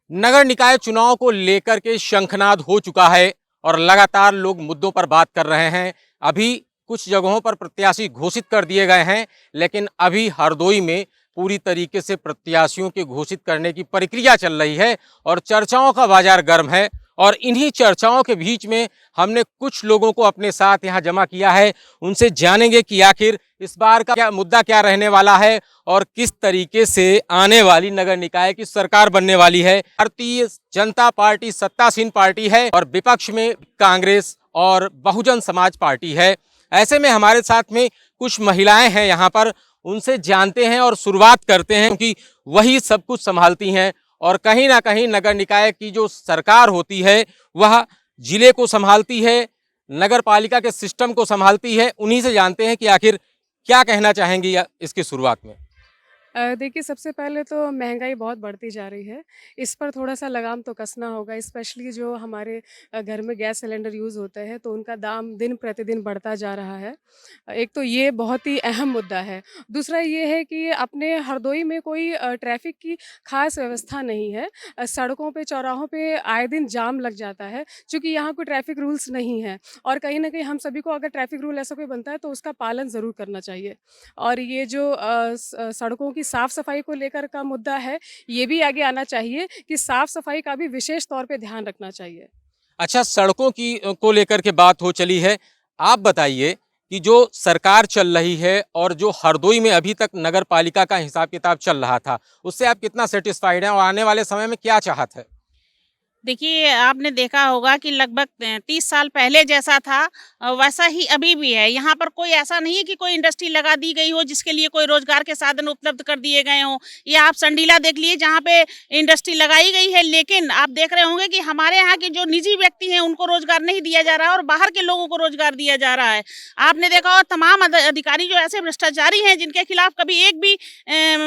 नगर निकाय चुनाव को लेकर के शंखनाद हो चुका है और लगातार लोग मुद्दों पर बात कर रहे हैं। अभी कुछ जगहों पर प्रत्याशी घोषित कर दिए गए हैं, लेकिन अभी हरदोई में पूरी तरीके से प्रत्याशियों के घोषित करने की प्रक्रिया चल रही है और चर्चाओं का बाजार गर्म है। और इन्हीं चर्चाओं के बीच में हमने कुछ लोगों को अपने साथ यहाँ जमा किया है। उनसे जानेंगे कि आखिर इस बार का क्या मुद्दा क्या रहने वाला है और किस तरीके से आने वाली नगर निकाय की सरकार बनने वाली है। भारतीय जनता पार्टी सत्तासीन पार्टी है और विपक्ष में कांग्रेस और बहुजन समाज पार्टी है। ऐसे में हमारे साथ में कुछ महिलाएं हैं यहाँ पर, उनसे जानते हैं और शुरुआत करते हैं, क्योंकि वही सब कुछ संभालती हैं और कहीं ना कहीं नगर निकाय की जो सरकार होती है वह जिले को संभालती है, नगर पालिका के सिस्टम को संभालती है। उन्हीं से जानते हैं कि आखिर क्या कहना चाहेंगी इसकी शुरुआत में। देखिए, सबसे पहले तो महंगाई बहुत बढ़ती जा रही है। इस पर थोड़ा-सा लगाम तो कसना होगा, स्पेशली जो हमारे घर में गैस सिलेंडर यूज़ होते हैं, तो उनका दाम दिन-प्रतिदिन बढ़ता जा रहा है। एक तो ये बहुत ही अहम मुद्दा है। दूसरा ये है कि अपने हरदोई में कोई ट्रैफ़िक की ख़ास व्यवस्था नहीं है। सड़कों पे, चौराहों पे आए दिन जाम लग जाता है, चूँकि यहाँ कोई ट्रैफ़िक रूल्स नहीं है और कहीं न कहीं हम सभी को अगर ट्रैफ़िक रूल ऐसा कोई बनता है, तो उसका पालन ज़रूर करना चाहिए। और ये जो सड़कों की साफ-सफाई को लेकर का मुद्दा है, ये भी आगे आना चाहिए कि साफ-सफाई का भी विशेष तौर पे ध्यान रखना चाहिए। अच्छा, सड़कों की को लेकर के बात हो चली है। आप बताइए कि जो सरकार चल रही है और जो हरदोई में अभी तक नगर पालिका का हिसाब किताब चल रहा था, उससे आप कितना सेटिस्फाइड हैं और आने वाले समय में क्या चाहत है? देखिए, आपने देखा होगा कि लगभग 30 साल पहले जैसा था वैसा ही अभी भी है। यहाँ पर कोई ऐसा नहीं है कि कोई इंडस्ट्री लगा दी गई हो जिसके लिए कोई रोज़गार के साधन उपलब्ध कर दिए गए हों। या आप संडीला देख लीजिए जहाँ पे इंडस्ट्री लगाई गई है, लेकिन आप देख रहे होंगे कि हमारे यहाँ के जो निजी व्यक्ति हैं उनको रोज़गार नहीं दिया जा रहा है और बाहर के लोगों को रोज़गार दिया जा रहा है। आपने देखा होगा तमाम अधिकारी जो ऐसे भ्रष्टाचारी हैं जिनके खिलाफ कभी एक भी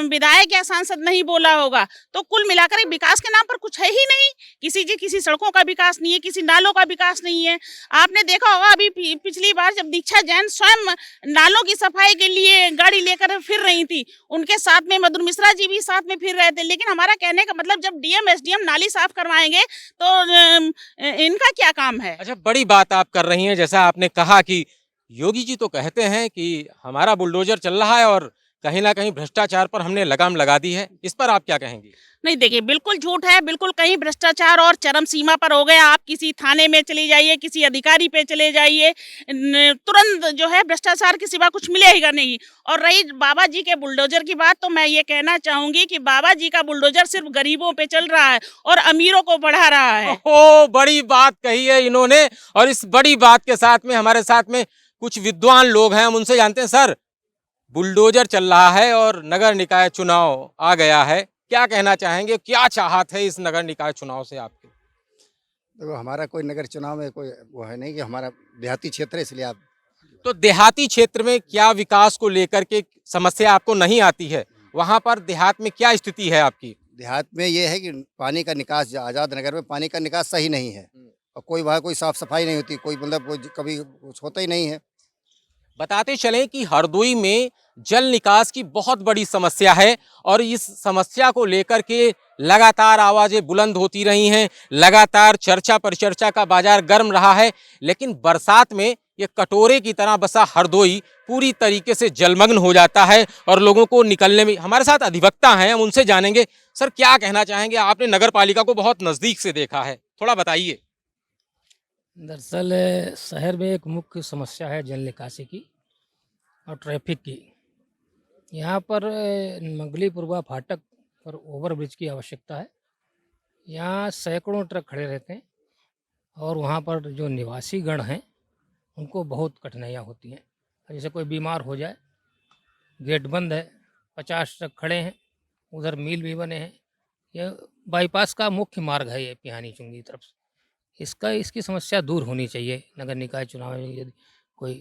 विधायक या सांसद नहीं बोला होगा। तो कुल मिलाकर विकास के नाम पर कुछ है ही नहीं। किसी सड़कों का विकास नहीं है, किसी नालों का विकास नहीं है। आपने देखा होगा अभी पिछली बार जब दीक्षा जैन स्वयं नालों की सफाई के लिए गाड़ी लेकर फिर रही थी, उनके साथ में मधुर मिश्रा जी भी साथ में फिर रहे थे। लेकिन हमारा कहने का मतलब जब डीएम एसडीएम नाली साफ करवाएंगे तो इनका क्या काम है। अच्छा, बड़ी बात आप कर रही हैं। जैसा आपने कहा कि योगी जी तो कहते हैं कि हमारा बुलडोजर चल रहा है और कहीं ना कहीं भ्रष्टाचार पर हमने लगाम लगा दी है। इस पर आप क्या कहेंगी? नहीं, देखिए बिल्कुल झूठ है, बिल्कुल कहीं भ्रष्टाचार और चरम सीमा पर हो गया। आप किसी थाने में चले जाइए, किसी अधिकारी पे चले जाइए, तुरंत जो है भ्रष्टाचार के सिवा कुछ मिलेगा नहीं। और रही बाबा जी के बुलडोजर की बात, तो मैं ये कहना चाहूंगी कि बाबा जी का बुलडोजर सिर्फ गरीबों पे चल रहा है और अमीरों को बढ़ा रहा है। ओहो, बड़ी बात कही है इन्होंने। और इस बड़ी बात के साथ में हमारे साथ में कुछ विद्वान लोग हैं, हम उनसे जानते हैं। सर, बुलडोजर चल रहा है और नगर निकाय चुनाव आ गया है, क्या कहना चाहेंगे? क्या चाहत है इस नगर निकाय चुनाव से आपकी? देखो, हमारा कोई नगर चुनाव में कोई वो है नहीं कि हमारा देहाती क्षेत्र है, इसलिए आप तो देहाती क्षेत्र में क्या विकास को लेकर के समस्या आपको नहीं आती है? वहां पर देहात में क्या स्थिति है आपकी? देहात में ये है कि पानी का निकास आज़ाद नगर में पानी का निकास सही नहीं है और कोई वहाँ कोई साफ सफाई नहीं होती, कोई मतलब कोई कभी कुछ होता ही नहीं है। बताते चलें कि हरदोई में जल निकास की बहुत बड़ी समस्या है और इस समस्या को लेकर के लगातार आवाजें बुलंद होती रही हैं, लगातार चर्चा परिचर्चा का बाजार गर्म रहा है। लेकिन बरसात में ये कटोरे की तरह बसा हरदोई पूरी तरीके से जलमग्न हो जाता है और लोगों को निकलने में। हमारे साथ अधिवक्ता हैं, हम उनसे जानेंगे। सर, क्या कहना चाहेंगे? आपने नगर पालिका को बहुत नज़दीक से देखा है, थोड़ा बताइए। दरअसल शहर में एक मुख्य समस्या है जल निकासी की और ट्रैफिक की। यहाँ पर मंगलीपुरवा फाटक पर ओवरब्रिज की आवश्यकता है। यहाँ सैकड़ों ट्रक खड़े रहते हैं और वहाँ पर जो निवासी गण हैं उनको बहुत कठिनाइयाँ होती हैं। जैसे कोई बीमार हो जाए, गेट बंद है, 50 ट्रक खड़े हैं, उधर मील भी बने हैं। यह बाईपास का मुख्य मार्ग है, ये पिहानी चुंगी तरफ से। इसकी समस्या दूर होनी चाहिए। नगर निकाय चुनाव में यदि कोई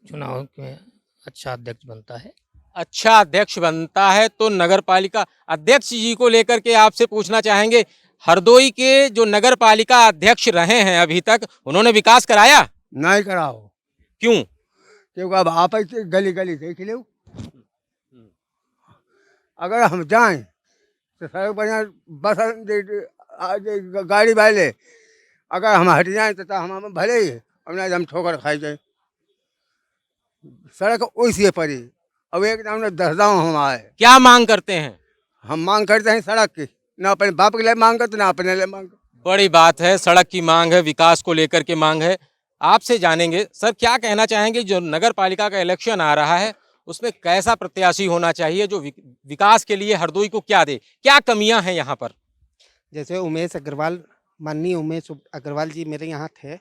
चुनाव में अच्छा अध्यक्ष बनता है, अच्छा अध्यक्ष बनता है तो नगर पालिका अध्यक्ष जी को लेकर के आपसे पूछना चाहेंगे, हरदोई के जो नगर पालिका अध्यक्ष रहे हैं अभी तक, उन्होंने विकास कराया? नहीं कराओ, क्यों? क्योंकि अब आप गली गली देख लो। अगर हम जाएं तो सड़क बढ़िया बस गाड़ी वाले अगर हम हट जाएं तो हम भले ही अपना हम ठोकर खाई जाए। सड़क वैसी पड़ी, अब एकदम दसदाऊ हम आए। क्या मांग करते हैं? हम मांग करते हैं सड़क की, ना अपने बाप के लिए मांग करते ना अपने लिए मांग। बड़ी बात है, सड़क की मांग है, विकास को लेकर के मांग है। आपसे जानेंगे सर, क्या कहना चाहेंगे, जो नगर पालिका का इलेक्शन आ रहा है उसमें कैसा प्रत्याशी होना चाहिए जो विकास के लिए हरदोई को क्या दे, क्या कमियां हैं यहाँ पर? जैसे उमेश अग्रवाल, माननीय उमेश अग्रवाल जी मेरे यहाँ थे,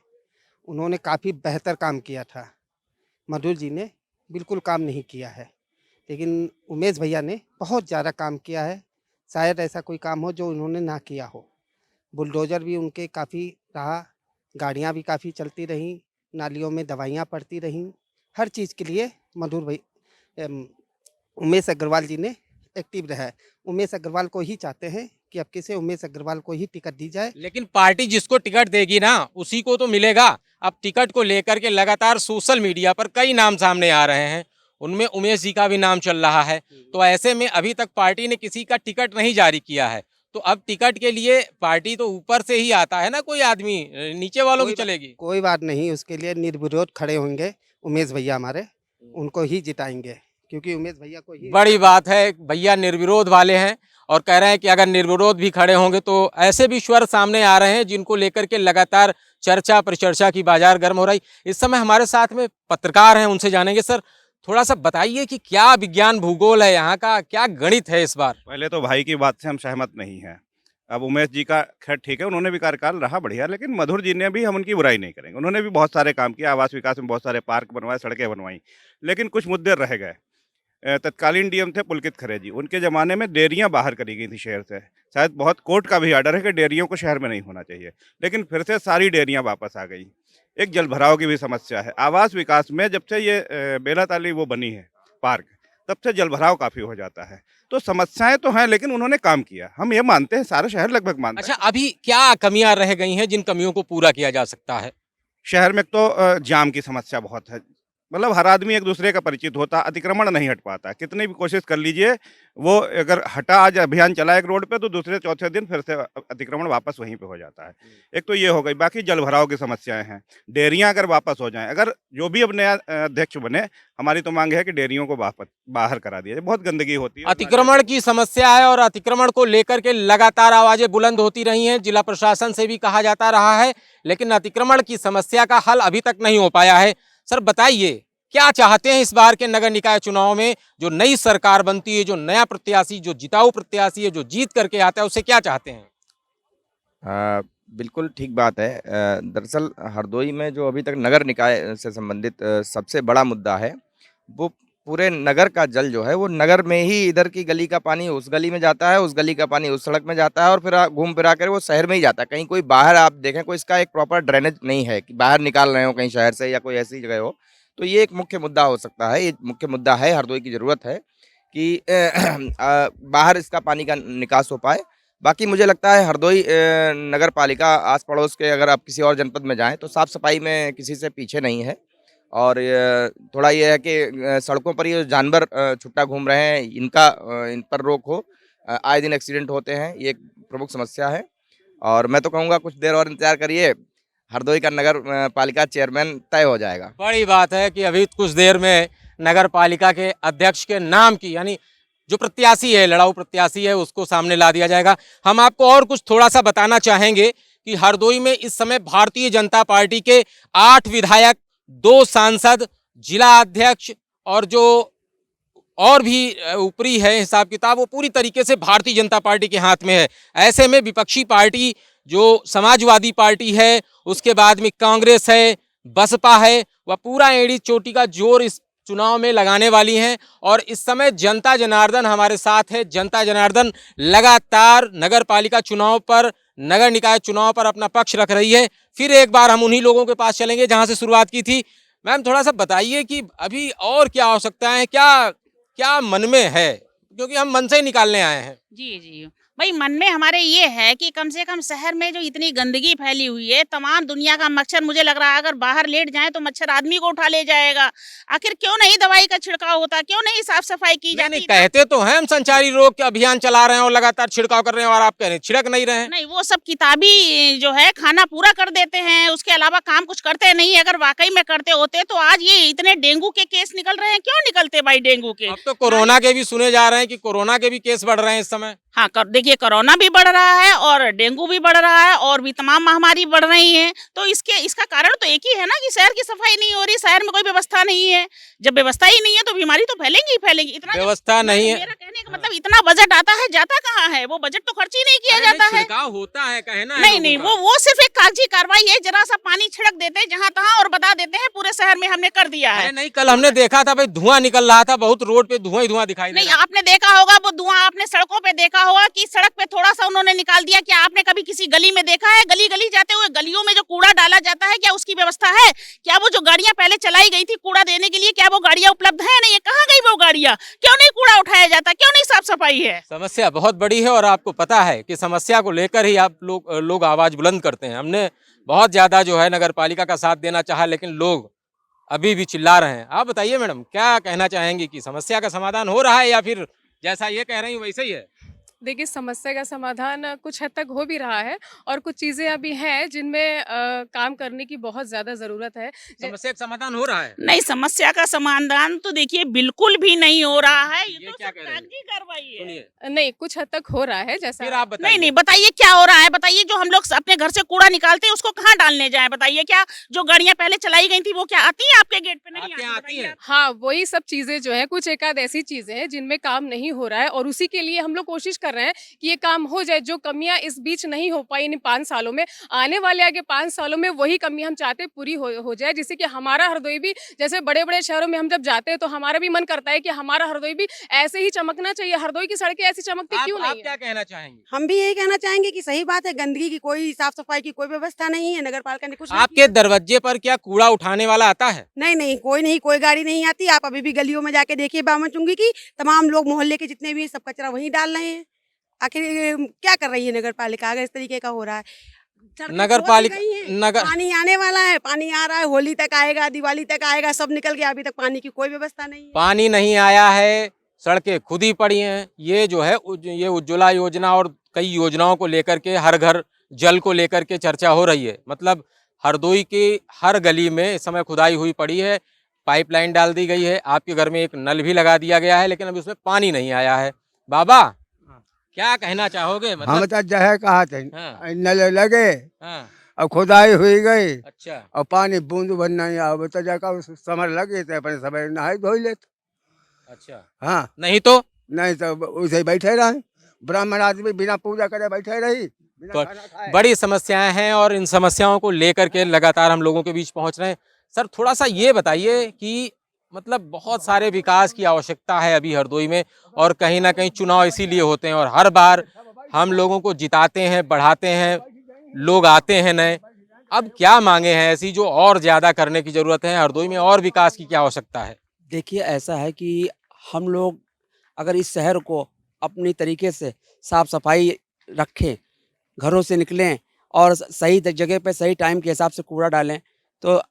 उन्होंने काफ़ी बेहतर काम किया था। मधुर जी ने बिल्कुल काम नहीं किया है, लेकिन उमेश भैया ने बहुत ज़्यादा काम किया है। शायद ऐसा कोई काम हो जो उन्होंने ना किया हो। बुलडोज़र भी उनके काफ़ी रहा, गाड़ियाँ भी काफ़ी चलती रहीं, नालियों में दवाइयाँ पड़ती रहीं, हर चीज़ के लिए उमेश अग्रवाल जी ने एक्टिव रहा है। उमेश अग्रवाल को ही चाहते हैं कि अब किसे उमेश अग्रवाल को ही टिकट दी जाए। लेकिन पार्टी जिसको टिकट देगी ना उसी को तो मिलेगा। अब टिकट को लेकर के लगातार सोशल मीडिया पर कई नाम सामने आ रहे हैं, उनमें उमेश जी का भी नाम चल रहा है। तो ऐसे में अभी तक पार्टी ने किसी का टिकट नहीं जारी किया है, तो अब टिकट के लिए पार्टी तो ऊपर से ही आता है ना, कोई आदमी नीचे वालों की चलेगी? कोई बात नहीं, उसके लिए निर्विरोध खड़े होंगे उमेश भैया हमारे, उनको ही जिताएंगे क्योंकि उमेश भैया को ही। बड़ी बात है, भैया निर्विरोध वाले हैं और कह रहे हैं कि अगर निर्विरोध भी खड़े होंगे तो ऐसे भी स्वर सामने आ रहे हैं जिनको लेकर के लगातार चर्चा परिचर्चा की बाजार गर्म हो रही। इस समय हमारे साथ में पत्रकार हैं, उनसे जानेंगे। सर, थोड़ा सा बताइए कि क्या विज्ञान भूगोल है यहाँ का, क्या गणित है इस बार? पहले तो भाई की बात से हम सहमत नहीं हैं। अब उमेश जी का खैर ठीक है, उन्होंने भी कार्यकाल रहा बढ़िया, लेकिन मधुर जी ने भी, हम उनकी बुराई नहीं करेंगे, उन्होंने भी बहुत सारे काम किए, आवास विकास में बहुत सारे पार्क बनवाए, सड़कें बनवाई, लेकिन कुछ मुद्दे रह गए। तत्कालीन डीएम थे पुलकित खरे जी, उनके ज़माने में डेयरियाँ बाहर करी गई थी शहर से। शायद बहुत कोर्ट का भी आर्डर है कि डेयरियों को शहर में नहीं होना चाहिए, लेकिन फिर से सारी डेयरियाँ वापस आ गई। एक जल भराव की भी समस्या है। आवास विकास में जब से ये बेला ताली वो बनी है पार्क, तब से जल भराव काफ़ी हो जाता है। तो समस्याएं तो हैं, लेकिन उन्होंने काम किया, हम ये मानते हैं, सारा शहर लगभग मानता है। अच्छा, अभी क्या कमियां रह गई हैं जिन कमियों को पूरा किया जा सकता है? शहर में तो जाम की समस्या बहुत है, मतलब हर आदमी एक दूसरे का परिचित होता, अतिक्रमण नहीं हट पाता, कितनी भी कोशिश कर लीजिए, वो अगर हटा, आज अभियान चला एक रोड पे तो दूसरे चौथे दिन फिर से अतिक्रमण वापस वहीं पे हो जाता है। एक तो ये हो गई, बाकी जल भराव की समस्याएं हैं। डेयरियां अगर वापस हो जाएं, अगर जो भी अब नया अध्यक्ष बने, हमारी तो मांग है कि डेयरियों को वापस बाहर करा दिया जाए, बहुत गंदगी होती है। अतिक्रमण की समस्या है और अतिक्रमण को लेकर के लगातार आवाजें बुलंद होती रही हैं, जिला प्रशासन से भी कहा जाता रहा है, लेकिन अतिक्रमण की समस्या का हल अभी तक नहीं हो पाया है। सर बताइए, क्या चाहते हैं इस बार के नगर निकाय चुनाव में, जो नई सरकार बनती है, जो नया प्रत्याशी, जो जिताऊ प्रत्याशी है, जो जीत करके आता है, उससे क्या चाहते हैं? बिल्कुल ठीक बात है। दरअसल हरदोई में जो अभी तक नगर निकाय से संबंधित सबसे बड़ा मुद्दा है, वो पूरे नगर का जल जो है वो नगर में ही, इधर की गली का पानी उस गली में जाता है, उस गली का पानी उस सड़क में जाता है और फिर घूम फिरा कर वो शहर में ही जाता है। कहीं कोई बाहर आप देखें, कोई इसका एक प्रॉपर ड्रेनेज नहीं है कि बाहर निकाल रहे हो कहीं शहर से या कोई ऐसी जगह हो। तो ये एक मुख्य मुद्दा हो सकता है, ये मुख्य मुद्दा है। हरदोई की ज़रूरत है कि बाहर इसका पानी का निकास हो पाए। बाकी मुझे लगता है हरदोई नगर पालिका आस पड़ोस के, अगर आप किसी और जनपद में जाएं तो साफ़ सफाई में किसी से पीछे नहीं है। और थोड़ा ये है कि सड़कों पर ये जानवर छुट्टा घूम रहे हैं, इन पर रोक हो। आए दिन एक्सीडेंट होते हैं, ये एक प्रमुख समस्या है। और मैं तो कहूँगा कुछ देर और इंतजार करिए, हरदोई का नगर पालिका चेयरमैन तय हो जाएगा। बड़ी बात है कि अभी कुछ देर में नगर पालिका के अध्यक्ष के नाम की, यानी जो प्रत्याशी है, लड़ाऊ प्रत्याशी है, उसको सामने ला दिया जाएगा। हम आपको और कुछ थोड़ा सा बताना चाहेंगे कि हरदोई में इस समय भारतीय जनता पार्टी के 8 विधायक, 2 सांसद, जिला अध्यक्ष और जो और भी ऊपरी है हिसाब किताब, वो पूरी तरीके से भारतीय जनता पार्टी के हाथ में है। ऐसे में विपक्षी पार्टी जो समाजवादी पार्टी है, उसके बाद में कांग्रेस है, बसपा है, वह पूरा एड़ी चोटी का जोर इस चुनाव में लगाने वाली हैं। और इस समय जनता जनार्दन हमारे साथ है। जनता जनार्दन लगातार नगर पालिका चुनाव पर, नगर निकाय चुनाव पर अपना पक्ष रख रही है। फिर एक बार हम उन्हीं लोगों के पास चलेंगे जहां से शुरुआत की थी। मैम, थोड़ा सा बताइए कि अभी और क्या हो सकता है, क्या क्या मन में है, क्योंकि हम मन से ही निकालने आए हैं। जी जी, भाई मन में हमारे ये है कि कम से कम शहर में जो इतनी गंदगी फैली हुई है, तमाम दुनिया का मच्छर, मुझे लग रहा है अगर बाहर लेट जाए तो मच्छर आदमी को उठा ले जाएगा। आखिर क्यों नहीं दवाई का छिड़काव होता, क्यों नहीं साफ सफाई की नहीं जाती? नहीं, कहते तो हैं हम संचारी रोग के अभियान चला रहे हैं और लगातार छिड़काव कर रहे हैं, और आप कह रहे हैं छिड़क नहीं रहे हैं। नहीं, वो सब किताबी जो है खाना पूरा कर देते हैं, उसके अलावा काम कुछ करते नहीं। अगर वाकई में करते होते तो आज ये इतने डेंगू के केस निकल रहे हैं। क्यों निकलते भाई डेंगू के? अब तो कोरोना के भी सुने जा रहे हैं कि कोरोना के भी केस बढ़ रहे हैं इस समय। हाँ, देखिए कोरोना भी बढ़ रहा है और डेंगू भी बढ़ रहा है और भी तमाम महामारी बढ़ रही है। तो इसका कारण तो एक ही है ना कि शहर की सफाई नहीं हो रही, शहर में कोई व्यवस्था नहीं है। जब व्यवस्था ही नहीं है तो बीमारी तो फैलेंगी ही फैलेंगी। इतना व्यवस्था नहीं है, मेरा कहने का मतलब इतना बजट आता है, जाता कहाँ है? वो बजट तो खर्च ही नहीं किया जाता है। छिड़काव होता है, कहना है नहीं लोगों नहीं, का। वो सिर्फ एक कागजी कार्रवाई है। जरा सा पानी छिड़क देते हैं जहाँ तहाँ और बता देते हैं पूरे शहर में हमने कर दिया है। अरे नहीं, कल हमने देखा था भाई, धुआं निकल रहा था बहुत, रोड पे धुआं ही धुआं दिखाई दे नहीं, रहा था। आपने देखा होगा वो धुआं, आपने सड़कों पे देखा होगा कि सड़क पे थोड़ा सा उन्होंने निकाल दिया। क्या आपने कभी किसी गली में देखा है? गली गली जाते हुए गलियों में जो कूड़ा डाला जाता है, क्या उसकी व्यवस्था है? क्या वो जो गाड़ियां पहले चलाई गई थी कूड़ा देने के लिए, क्या वो गाड़ियां उपलब्ध है? नहीं है। कहाँ गई वो गाड़ियां? क्यों नहीं कूड़ा उठाया जाता? क्यों नहीं साफ सफाई है? समस्या बहुत बड़ी है और आपको पता है कि समस्या को लेकर ही आप लोग आवाज बुलंद करते हैं। हमने बहुत ज्यादा जो है नगर पालिका का साथ देना चाहा, लेकिन लोग अभी भी चिल्ला रहे हैं। आप बताइए मैडम, क्या कहना चाहेंगे कि समस्या का समाधान हो रहा है या फिर जैसा ये कह रही वैसे ही है? देखिए, समस्या का समाधान कुछ हद तक हो भी रहा है और कुछ चीज़ें अभी हैं जिनमें काम करने की बहुत ज़्यादा ज़रूरत है। समस्या का समाधान हो रहा है? नहीं, समस्या का समाधान तो देखिए बिल्कुल भी नहीं हो रहा है। ये तो क्या सिर्फ कह रहे हैं? कागजी कार्रवाई है। सुनिए, नहीं, कुछ हद तक हो रहा है जैसा। फिर आप बताइए। नहीं नहीं, बताइए क्या हो रहा है? बताइए, जो हम लोग अपने घर से कूड़ा निकालते हैं उसको कहाँ डालने जाएं? बताइए, क्या जो गाड़ियां पहले चलाई गई थी वो क्या आती है आपके गेट पे? नहीं आती आती हैं। बताइए। हाँ, वही सब चीज़ें जो है, कुछ एक आध ऐसी चीज़ें हैं जिनमें काम नहीं हो रहा है और उसी के लिए हम लोग कोशिश कर रहे हैं कि ये काम हो जाए। जो कमियां इस बीच नहीं हो पाई इन 5 सालों में, आने वाले आगे 5 सालों में वही कमी हम चाहते हैं पूरी हो जाए, जिससे कि हमारा हरदोई भी, जैसे बड़े बड़े शहरों में हम जब जाते हैं तो हमारा भी मन करता है कि हमारा हरदोई भी ऐसे ही चमकना चाहिए। हरदोई की सड़कें ऐसी चमकती क्यों आप नहीं क्या है? कहना चाहेंगे? हम भी यही कहना चाहेंगे कि सही बात है, गंदगी की कोई साफ सफाई की कोई व्यवस्था नहीं है, नगर पालिका ने कुछ नहीं आपके दरवाजे पर क्या कूड़ा उठाने वाला आता है? नहीं नहीं, कोई गाड़ी नहीं आती। आप अभी भी गलियों में जाके देखिए बामन चुंगी की, तमाम लोग मोहल्ले के जितने भी सब कचरा वहीं डाल रहे हैं। आखिर ये क्या कर रही है नगर पालिका अगर इस तरीके का हो रहा है? सड़कें नगर खोद दी पालिका गई हैं, नगर पानी आने वाला है, पानी आ रहा है, होली तक आएगा, दिवाली तक आएगा, सब निकल गया, अभी तक पानी की कोई व्यवस्था नहीं है। पानी नहीं आया है, सड़कें खुद ही पड़ी हैं। ये जो है ये उज्ज्वला योजना और कई योजनाओं को लेकर के, हर घर जल को लेकर के चर्चा हो रही है। मतलब हरदोई की हर गली में इस समय खुदाई हुई पड़ी है, पाइपलाइन डाल दी गई है, आपके घर में एक नल भी लगा दिया गया है, लेकिन अभी उसमें पानी नहीं आया है। बाबा, क्या कहना चाहोगे? हम मतलब तो जहे कहा थे हाँ। नल लगे, हाँ, अब खुदाई हुई गई, अच्छा, और पानी बूंद भर नहीं अब तो जाकर समर लगे थे अपने सब नहाई धोई लेते। अच्छा, हाँ, नहीं तो नहीं तो उसे ही बैठे रहे, ब्राह्मण आदमी बिना पूजा करे बैठे रही, बिना पर खाना खाए। बड़ी समस्याएं हैं और इन समस्याओं को लेकर के लगातार हम लोगों के बीच पहुंच रहे हैं। सर, थोड़ा सा ये बताइए कि मतलब बहुत सारे विकास की आवश्यकता है अभी हरदोई में, और कहीं ना कहीं चुनाव इसीलिए होते हैं और हर बार हम लोगों को जिताते हैं, बढ़ाते हैं, लोग आते हैं नए। अब क्या मांगे हैं ऐसी जो और ज़्यादा करने की ज़रूरत है? हरदोई में और विकास की क्या आवश्यकता है? देखिए, ऐसा है कि हम लोग अगर इस शहर को अपनी तरीके से साफ सफाई रखें, घरों से निकलें और सही जगह पे सही टाइम के हिसाब से कूड़ा डालें, तो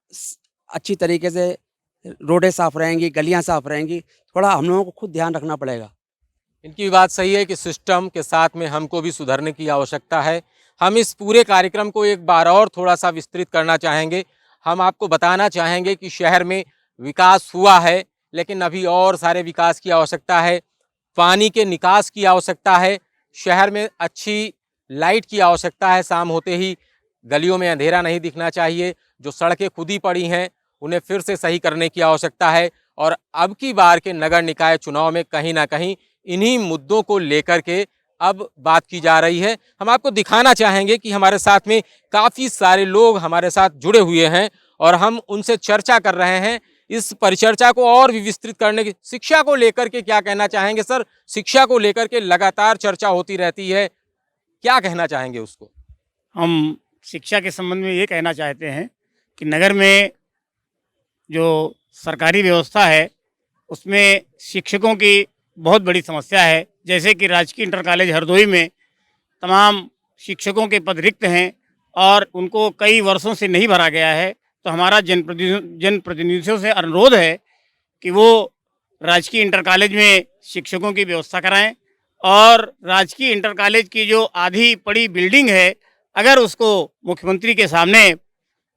अच्छी तरीके से रोडें साफ रहेंगी, गलियां साफ रहेंगी। थोड़ा हम लोगों को खुद ध्यान रखना पड़ेगा। इनकी भी बात सही है कि सिस्टम के साथ में हमको भी सुधरने की आवश्यकता है। हम इस पूरे कार्यक्रम को एक बार और थोड़ा सा विस्तृत करना चाहेंगे। हम आपको बताना चाहेंगे कि शहर में विकास हुआ है, लेकिन अभी और सारे विकास की आवश्यकता है। पानी के निकास की आवश्यकता है, शहर में अच्छी लाइट की आवश्यकता है, शाम होते ही गलियों में अंधेरा नहीं दिखना चाहिए। जो सड़कें खुद ही पड़ी हैं उन्हें फिर से सही करने की आवश्यकता है। और अब की बार के नगर निकाय चुनाव में कहीं ना कहीं इन्हीं मुद्दों को लेकर के अब बात की जा रही है। हम आपको दिखाना चाहेंगे कि हमारे साथ में काफ़ी सारे लोग हमारे साथ जुड़े हुए हैं और हम उनसे चर्चा कर रहे हैं। इस परिचर्चा को और भी विस्तृत करने की, शिक्षा को लेकर के क्या कहना चाहेंगे सर? शिक्षा को लेकर के लगातार चर्चा होती रहती है, क्या कहना चाहेंगे उसको? हम शिक्षा के संबंध में ये कहना चाहते हैं कि नगर में जो सरकारी व्यवस्था है उसमें शिक्षकों की बहुत बड़ी समस्या है। जैसे कि राजकीय इंटर कॉलेज हरदोई में तमाम शिक्षकों के पद रिक्त हैं और उनको कई वर्षों से नहीं भरा गया है, तो हमारा जनप्रतिनिधियों से अनुरोध है कि वो राजकीय इंटर कॉलेज में शिक्षकों की व्यवस्था कराएं और राजकीय इंटर कॉलेज की जो आधी पड़ी बिल्डिंग है, अगर उसको मुख्यमंत्री के सामने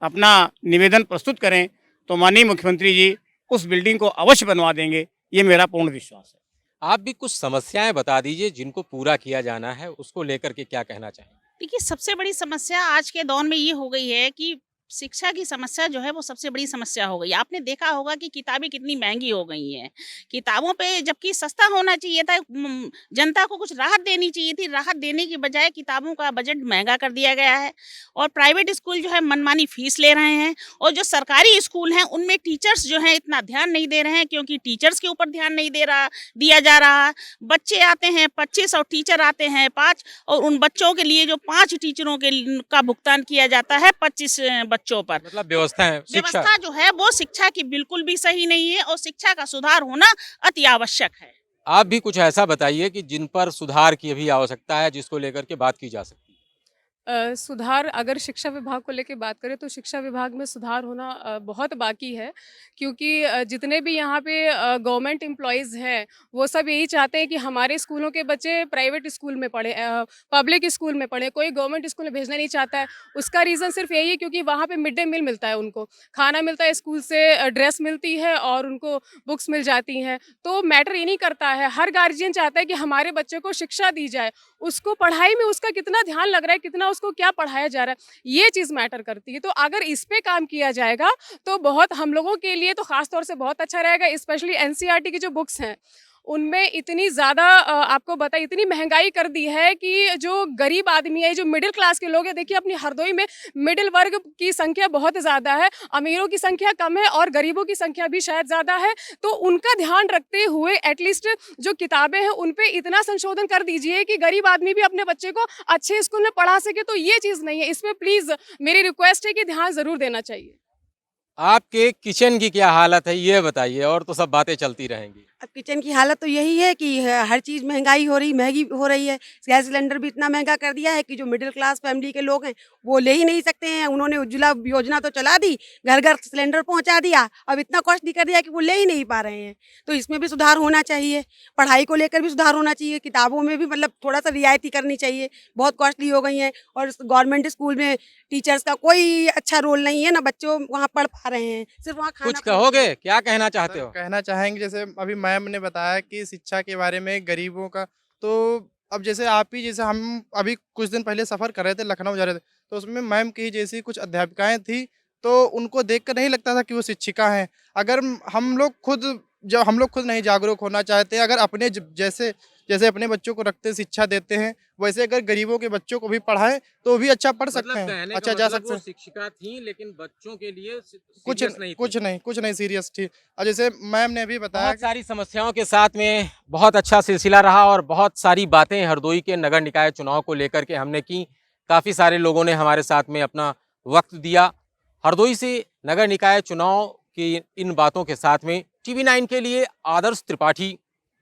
अपना निवेदन प्रस्तुत करें तो माननीय मुख्यमंत्री जी उस बिल्डिंग को अवश्य बनवा देंगे, ये मेरा पूर्ण विश्वास है। आप भी कुछ समस्याएं बता दीजिए जिनको पूरा किया जाना है, उसको लेकर के क्या कहना चाहेंगे? देखिए, सबसे बड़ी समस्या आज के दौर में ये हो गई है कि शिक्षा की समस्या जो है वो सबसे बड़ी समस्या हो गई। आपने देखा होगा कि किताबें कितनी महंगी हो गई हैं। किताबों पे जबकि सस्ता होना चाहिए था, जनता को कुछ राहत देनी चाहिए थी, राहत देने की बजाय किताबों का बजट महंगा कर दिया गया है और प्राइवेट स्कूल जो है मनमानी फीस ले रहे हैं और जो सरकारी स्कूल हैं उनमें टीचर्स जो हैं इतना ध्यान नहीं दे रहे हैं, क्योंकि टीचर्स के ऊपर ध्यान नहीं दिया जा रहा। बच्चे आते हैं 25 और टीचर आते हैं 5 और उन बच्चों के लिए जो 5 टीचरों का भुगतान किया जाता है 25 बच्चों पर। मतलब व्यवस्था जो है वो शिक्षा की बिल्कुल भी सही नहीं है और शिक्षा का सुधार होना अति आवश्यक है। आप भी कुछ ऐसा बताइए कि जिन पर सुधार की अभी आवश्यकता है, जिसको लेकर के बात की जा सकती है। सुधार अगर शिक्षा विभाग को लेके बात करें तो शिक्षा विभाग में सुधार होना बहुत बाकी है, क्योंकि जितने भी यहाँ पे गवर्नमेंट एम्प्लॉयज़ हैं वो सब यही चाहते हैं कि हमारे स्कूलों के बच्चे प्राइवेट स्कूल में पढ़ें, पब्लिक स्कूल में पढ़ें, कोई गवर्नमेंट स्कूल में भेजना नहीं चाहता है। उसका रीज़न सिर्फ यही है क्योंकि वहाँ पे मिड डे मील मिलता है, उनको खाना मिलता है, स्कूल से ड्रेस मिलती है और उनको बुक्स मिल जाती हैं। तो मैटर ये नहीं करता है, हर गार्जियन चाहता है कि हमारे बच्चे को शिक्षा दी जाए, उसको पढ़ाई में उसका कितना ध्यान लग रहा है, कितना उसको क्या पढ़ाया जा रहा है, ये चीज़ मैटर करती है। तो अगर इस पे काम किया जाएगा तो बहुत हम लोगों के लिए तो ख़ास तौर से बहुत अच्छा रहेगा। स्पेशली एनसीईआरटी की जो बुक्स हैं उनमें इतनी ज़्यादा आपको बताइए इतनी महंगाई कर दी है कि जो गरीब आदमी है, जो मिडिल क्लास के लोग हैं, देखिए अपनी हरदोई में मिडिल वर्ग की संख्या बहुत ज़्यादा है, अमीरों की संख्या कम है और गरीबों की संख्या भी शायद ज़्यादा है। तो उनका ध्यान रखते हुए एटलीस्ट जो किताबें हैं उन पे इतना संशोधन कर दीजिए कि गरीब आदमी भी अपने बच्चे को अच्छे स्कूल में पढ़ा सके। तो ये चीज़ नहीं है, इसमें प्लीज़ मेरी रिक्वेस्ट है कि ध्यान ज़रूर देना चाहिए। आपके किचन की क्या हालत है ये बताइए, और तो सब बातें चलती रहेंगी। अब किचन की हालत तो यही है कि हर चीज़ महंगी हो रही है। गैस सिलेंडर भी इतना महंगा कर दिया है कि जो मिडिल क्लास फैमिली के लोग हैं वो ले ही नहीं सकते हैं। उन्होंने उज्ज्वला योजना तो चला दी, घर घर सिलेंडर पहुंचा दिया, अब इतना कॉस्टली कर दिया कि वो ले ही नहीं पा रहे हैं। तो इसमें भी सुधार होना चाहिए, पढ़ाई को लेकर भी सुधार होना चाहिए, किताबों में भी मतलब थोड़ा सा रियायती करनी चाहिए, बहुत कॉस्टली हो गई हैं। और गवर्नमेंट स्कूल में टीचर्स का कोई अच्छा रोल नहीं है, ना बच्चों वहाँ पढ़ पा रहे हैं, सिर्फ वहाँ खाना। कुछ कहोगे, क्या कहना चाहते हो? कहना चाहेंगे जैसे अभी मैम ने बताया कि शिक्षा के बारे में गरीबों का, तो अब जैसे आप ही जैसे हम अभी कुछ दिन पहले सफ़र कर रहे थे, लखनऊ जा रहे थे, तो उसमें मैम की जैसी कुछ अध्यापिकाएं थी, तो उनको देखकर नहीं लगता था कि वो शिक्षिका हैं। अगर हम लोग खुद नहीं जागरूक होना चाहते, अगर अपने जैसे अपने बच्चों को रखते शिक्षा देते हैं, वैसे अगर गरीबों के बच्चों को भी पढ़ाएं तो भी अच्छा पढ़ सकते हैं, अच्छा जा सकते हैं। शिक्षिका थी लेकिन बच्चों के लिए कुछ नहीं सीरियस थी। और जैसे मैम ने भी बताया, बहुत सारी समस्याओं के साथ में बहुत अच्छा सिलसिला रहा और बहुत सारी बातें हरदोई के नगर निकाय चुनाव को लेकर के हमने की। काफ़ी सारे लोगों ने हमारे साथ में अपना वक्त दिया। हरदोई से नगर निकाय चुनाव की इन बातों के साथ में TV9 के लिए आदर्श त्रिपाठी,